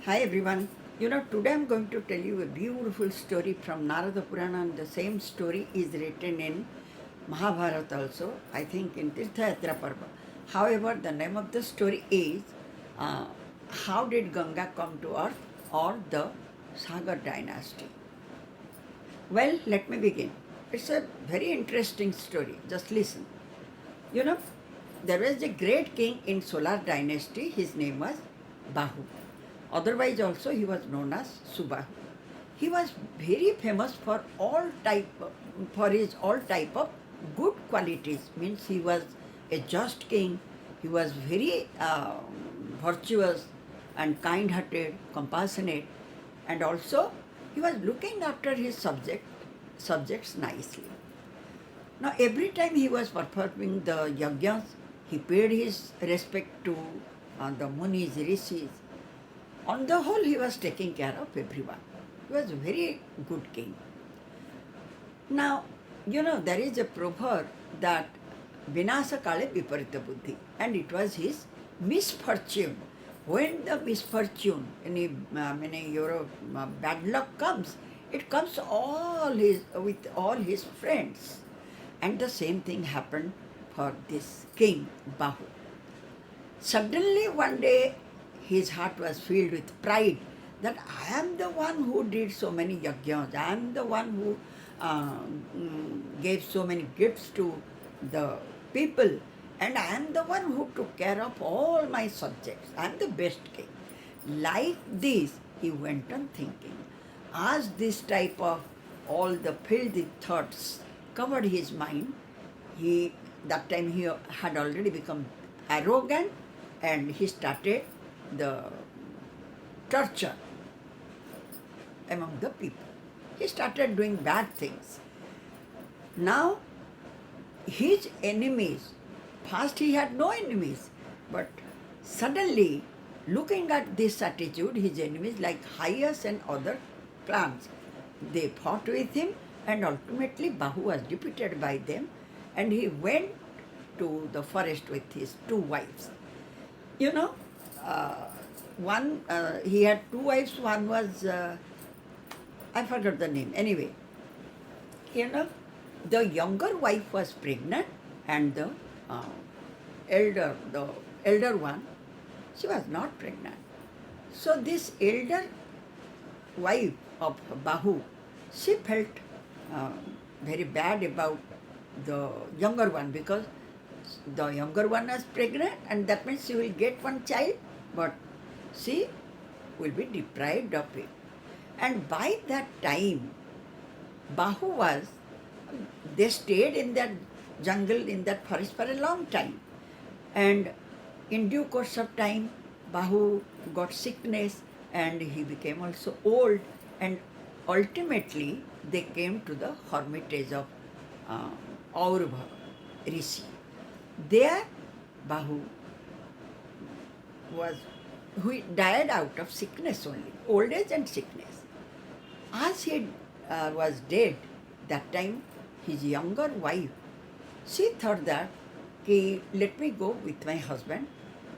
Hi everyone. Today I'm going to tell you a beautiful story from Narada Purana, and the same story is written in Mahabharata also, I think in Tirthayatra Parva. However, the name of the story is uh, How Did Ganga Come to Earth, or the Sagar Dynasty. Well, let me begin. It's a very interesting story. Just listen. You know, there was a great king in Solar dynasty. His name was Bahu. Otherwise, also he was known as Subahu. He was very famous for his all type of good qualities. Means he was a just king. He was very virtuous and kind-hearted, compassionate, and also he was looking after his subjects nicely. Now, every time he was performing the yajnas, he paid his respect to the munis, rishis. On the whole, he was taking care of everyone. He was a very good king. Now, there is a proverb that Vinasa Kale Viparita Buddhi, and it was his misfortune. When the misfortune, bad luck comes, it comes with all his friends. And the same thing happened for this king, Bahu. Suddenly one day his heart was filled with pride that I am the one who did so many yajnas, I am the one who gave so many gifts to the people, and I am the one who took care of all my subjects. I am the best king. Like this, he went on thinking. As this type of all the filthy thoughts covered his mind, that time he had already become arrogant, and he started the torture among the people. He started doing bad things. Now, his enemies, first he had no enemies, but suddenly, looking at this attitude, his enemies like Hyas and other clans, they fought with him, and ultimately Bahu was defeated by them, and he went to the forest with his two wives. You know, he had two wives. One was I forgot the name. Anyway, the younger wife was pregnant, and uh, the elder one, she was not pregnant. So this elder wife of Bahu, she felt uh, very bad about the younger one, because the younger one was pregnant, and that means she will get one child, but she will be deprived of it. And by that time, they stayed in that jungle, in that forest for a long time. And in due course of time, Bahu got sickness, and he became also old, and ultimately they came to the hermitage of uh, Aurva Rishi. There, Bahu who died out of sickness only, old age and sickness. As he was dead, that time his younger wife, she thought that, okay, let me go with my husband,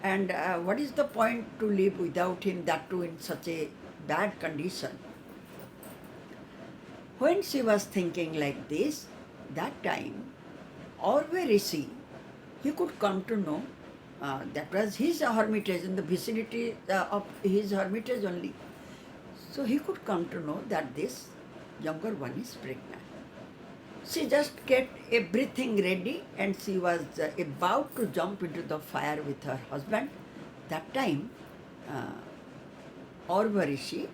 and what is the point to live without him, that too in such a bad condition. When she was thinking like this, that time, Orve Rishi, he could come to know that was his hermitage, in the vicinity of his hermitage only. So he could come to know that this younger one is pregnant. She just kept everything ready, and she was about to jump into the fire with her husband. That time, Orva Rishi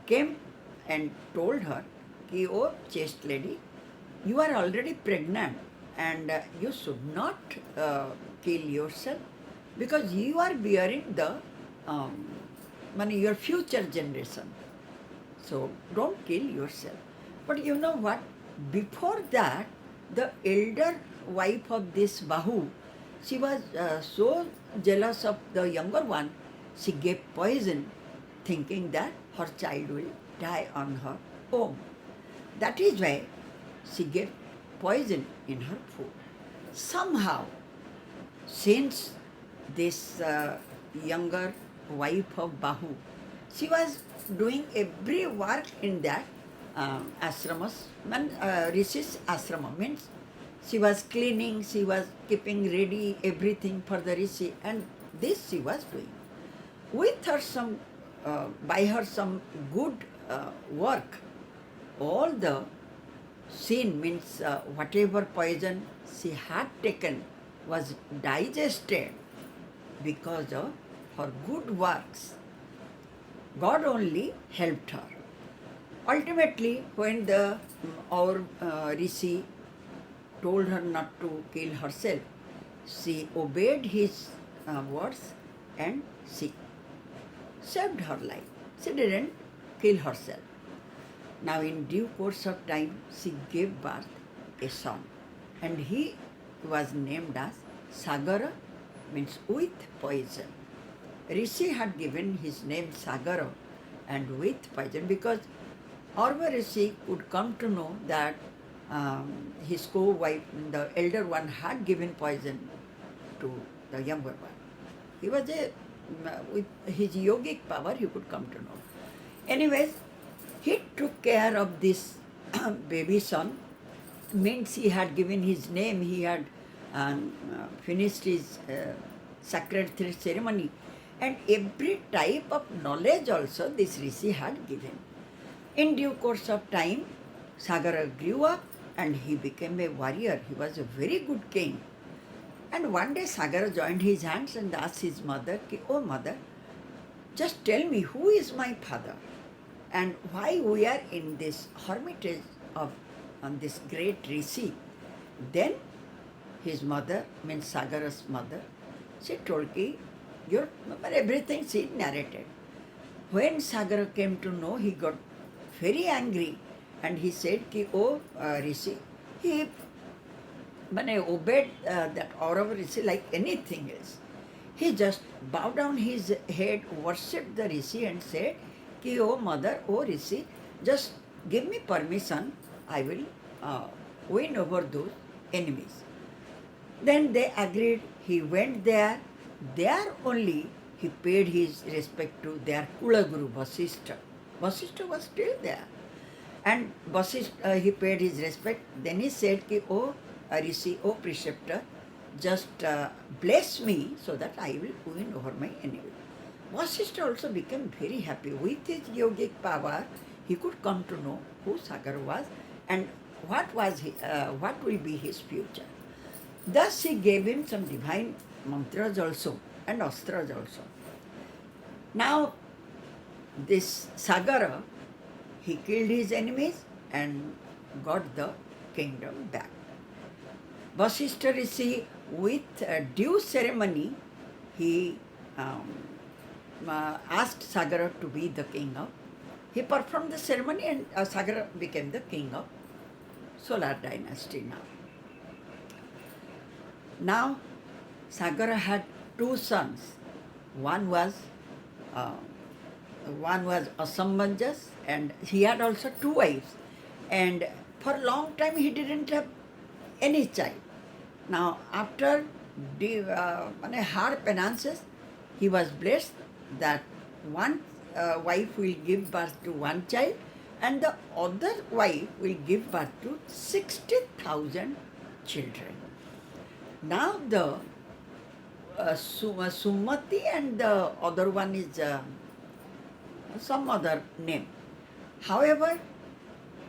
came and told her, "Ki, oh chaste lady, you are already pregnant, and you should not kill yourself, because you are bearing the your future generation. So don't kill yourself." But you know what? Before that, the elder wife of this Bahu, she was so jealous of the younger one, she gave poison, thinking that her child will die on her home. That is why she gave poison in her food. Somehow, since this younger wife of Bahu. She was doing every work in that Rishi's ashrama. Means she was cleaning, she was keeping ready everything for the Rishi, and this she was doing. With her some, by her some good work, all the sin means whatever poison she had taken was digested because of her good works. God only helped her. Ultimately, when the our Rishi told her not to kill herself, she obeyed his words and she saved her life. She didn't kill herself. Now, in due course of time, she gave birth a son, and he was named as Sagara, means with poison. Rishi had given his name Sagara and with poison because Arva Rishi could come to know that his co-wife, the elder one, had given poison to the younger one. He was with his yogic power, he could come to know. Anyways, he took care of this baby son. Means he had given his name, he had finished his sacred ceremony, and every type of knowledge also this Rishi had given. In due course of time, Sagara grew up and he became a warrior. He was a very good king. And one day Sagara joined his hands and asked his mother, "Oh mother, just tell me who is my father and why we are in this hermitage of this great Rishi." Then his mother, means Sagara's mother, she told me, everything she narrated. When Sagara came to know, he got very angry and he said, "Oh Rishi," he obeyed that Aurava Rishi like anything else. He just bowed down his head, worshipped the Rishi and said, "Oh mother, oh Rishi, just give me permission, I will win over those enemies." Then they agreed, he went there. There only he paid his respect to their Kula Guru Vasishtha. Vasishtha was still there. And Vasishtha, he paid his respect. Then he said, "Oh Rishi, oh preceptor, just bless me so that I will win over my enemy." Vasishtha also became very happy. With his yogic power, he could come to know who Sagara was and what will be his future. Thus he gave him some divine mantras also and astras also. Now this Sagara, he killed his enemies and got the kingdom back. Vasishtha Rishi, with due ceremony, he asked Sagara to be the king of. He performed the ceremony and Sagara became the king of Solar dynasty now. Now, Sagara had two sons. One was Asamanjas, and he had also two wives. And for a long time he didn't have any child. Now, after hard penances, he was blessed that one wife will give birth to one child, and the other wife will give birth to 60,000 children. Now the Sumati and the other one is some other name. However,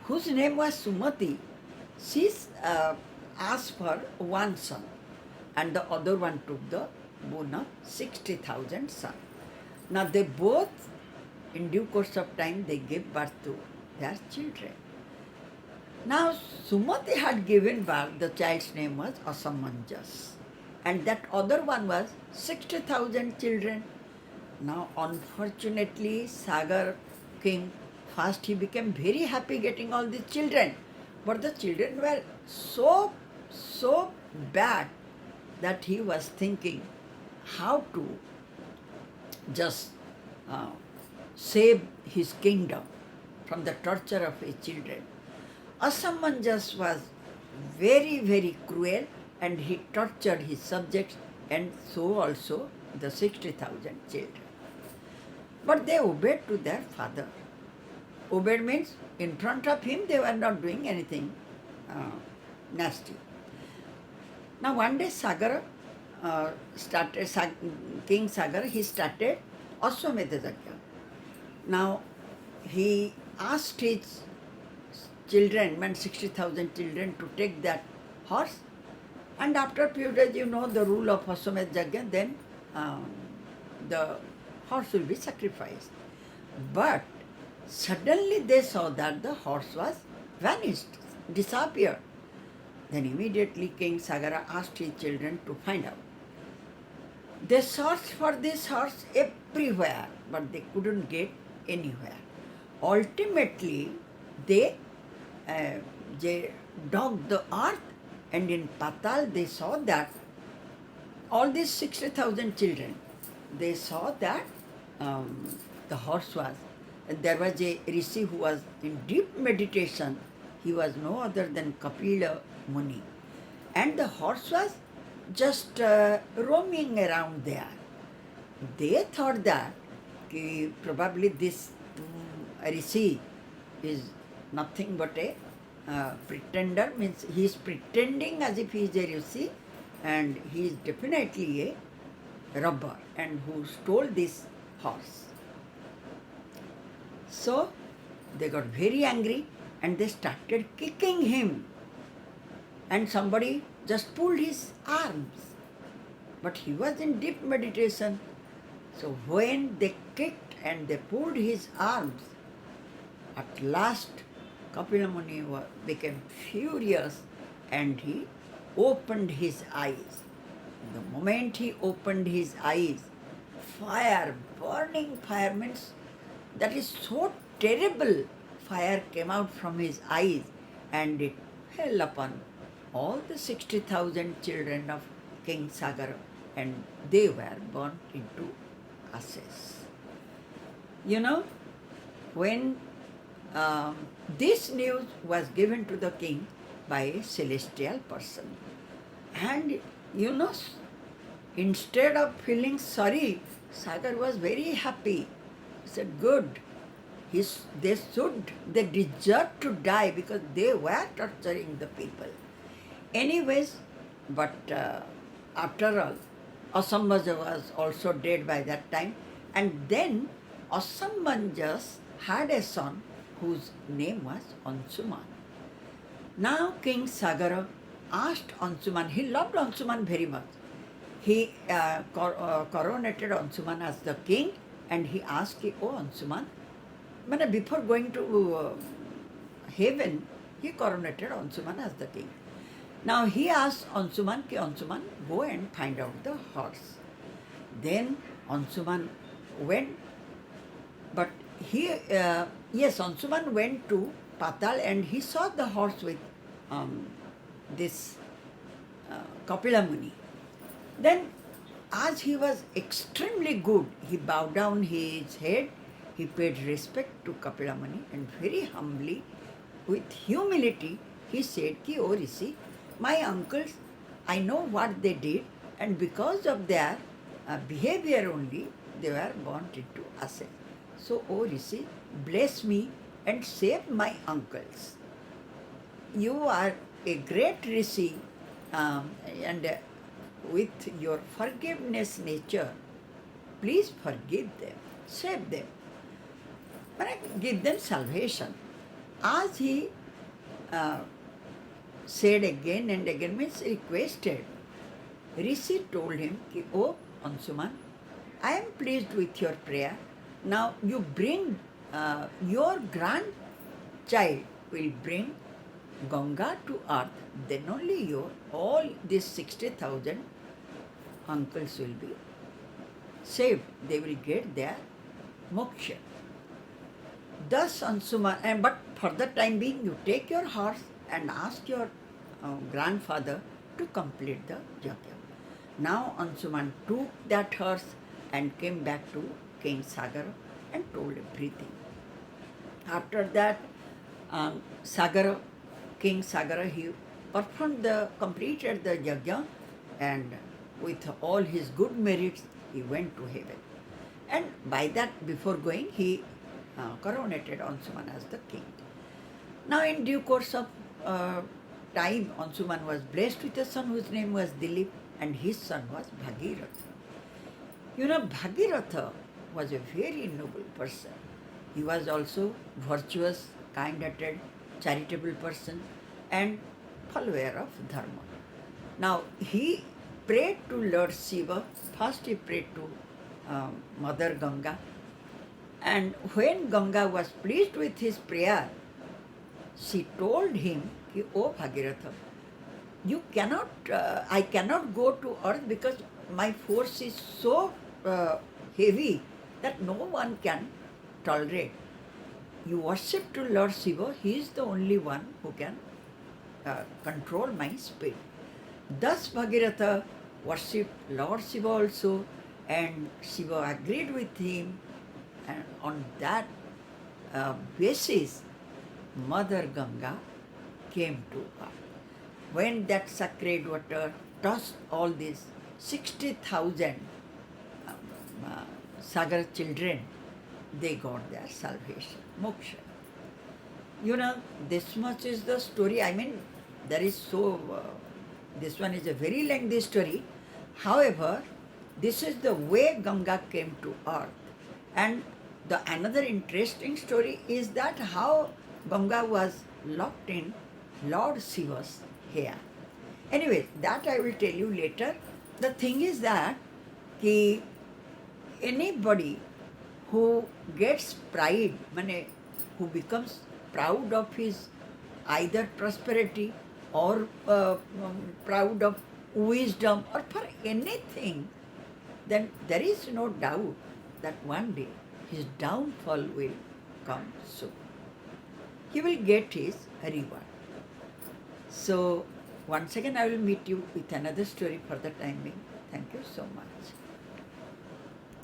whose name was Sumati, she asked for one son and the other one took the boon of 60,000 sons. Now they both, in due course of time, they gave birth to their children. Now Sumati had given birth, the child's name was Asamanjas, and that other one was 60,000 children. Now unfortunately Sagar king, first he became very happy getting all these children, but the children were so bad that he was thinking how to just save his kingdom from the torture of his children. Asamanjas was very cruel and he tortured his subjects and so also the 60,000 children. But they obeyed to their father. Obeyed means in front of him they were not doing anything uh, nasty. Now one day Sagara King Sagara, he started Aswamedha Yajna. Now he asked his children, 60,000 children, to take that horse. And after a few days, the rule of Aswamedha Yajna, then the horse will be sacrificed. But suddenly they saw that the horse was vanished, disappeared. Then immediately King Sagara asked his children to find out. They searched for this horse everywhere, but they couldn't get anywhere. Ultimately, they dug the earth, and in Patal they saw that all these 60,000 children, they saw that the horse was, there was a rishi who was in deep meditation. He was no other than Kapila Muni. And the horse was just roaming around there. They thought that probably this rishi is nothing but a pretender, means he is pretending as if he is a rishi, and he is definitely a robber and who stole this horse. So they got very angry and they started kicking him. And somebody just pulled his arms. But he was in deep meditation. So when they kicked and they pulled his arms, at last Kapila Muni became furious and he opened his eyes. The moment he opened his eyes, fire, burning fire, means that is so terrible. Fire came out from his eyes and it fell upon all the 60,000 children of King Sagara, and they were burnt into ashes. When this news was given to the king by a celestial person, and instead of feeling sorry, Sagar was very happy. He said, good. They deserve to die because they were torturing the people. Anyways, but after all, Asamanjas was also dead by that time. And then Asamanjas had a son whose name was Ansuman. Now King Sagara asked Ansuman, he loved Ansuman very much. He coronated Ansuman as the king, and he asked, oh Ansuman, before going to heaven, he coronated Ansuman as the king. Now he asked Ansuman, Ansuman, go and find out the horse. Then Ansuman went, but Ansuman went to Patal and he saw the horse with this Kapila Muni. Then, as he was extremely good, he bowed down his head, he paid respect to Kapila Muni, and very humbly, with humility, he said, O Rishi, my uncles, I know what they did, and because of their behavior only, they were burnt into ashes. So, O Rishi, bless me and save my uncles. You are a great Rishi, and with your forgiveness nature, please forgive them, save them, give them salvation. As he said again and again, means requested, Rishi told him, oh Ansuman, I am pleased with your prayer. Now you bring your grandchild will bring Ganga to earth, then only all these 60,000 uncles will be saved. They will get their moksha. Thus Ansuman, but for the time being, you take your horse and ask your grandfather to complete the yajna. Now Ansuman took that horse and came back to King Sagara and told everything. After that, King Sagara, he completed the yajna, and with all his good merits, he went to heaven. And by that, before going, he coronated Ansuman as the king. Now, in due course of time, Ansuman was blessed with a son whose name was Dilip, and his son was Bhagiratha. You know, Bhagiratha was a very noble person. He was also virtuous, kind-hearted, charitable person, and follower of Dharma. Now, he prayed to Lord Shiva. First, he prayed to Mother Ganga. And when Ganga was pleased with his prayer, she told him, "Oh Bhagiratha, I cannot go to earth because my force is so heavy that no one can tolerate. You worship to Lord Shiva, he is the only one who can control my speed." Thus Bhagiratha worshipped Lord Shiva also, and Shiva agreed with him, and on that basis Mother Ganga came to earth. When that sacred water touched all these 60,000 Sagar children, they got their salvation, moksha. You know, this much is the story. I mean, there is this one is a very lengthy story. However, this is the way Ganga came to earth. And the another interesting story is that how Ganga was locked in Lord Shiva's hair. Anyway, that I will tell you later. The thing is that anybody who gets pride, who becomes proud of his either prosperity or proud of wisdom or for anything, then there is no doubt that one day his downfall will come soon. He will get his reward. So, once again I will meet you with another story for the time being. Thank you so much.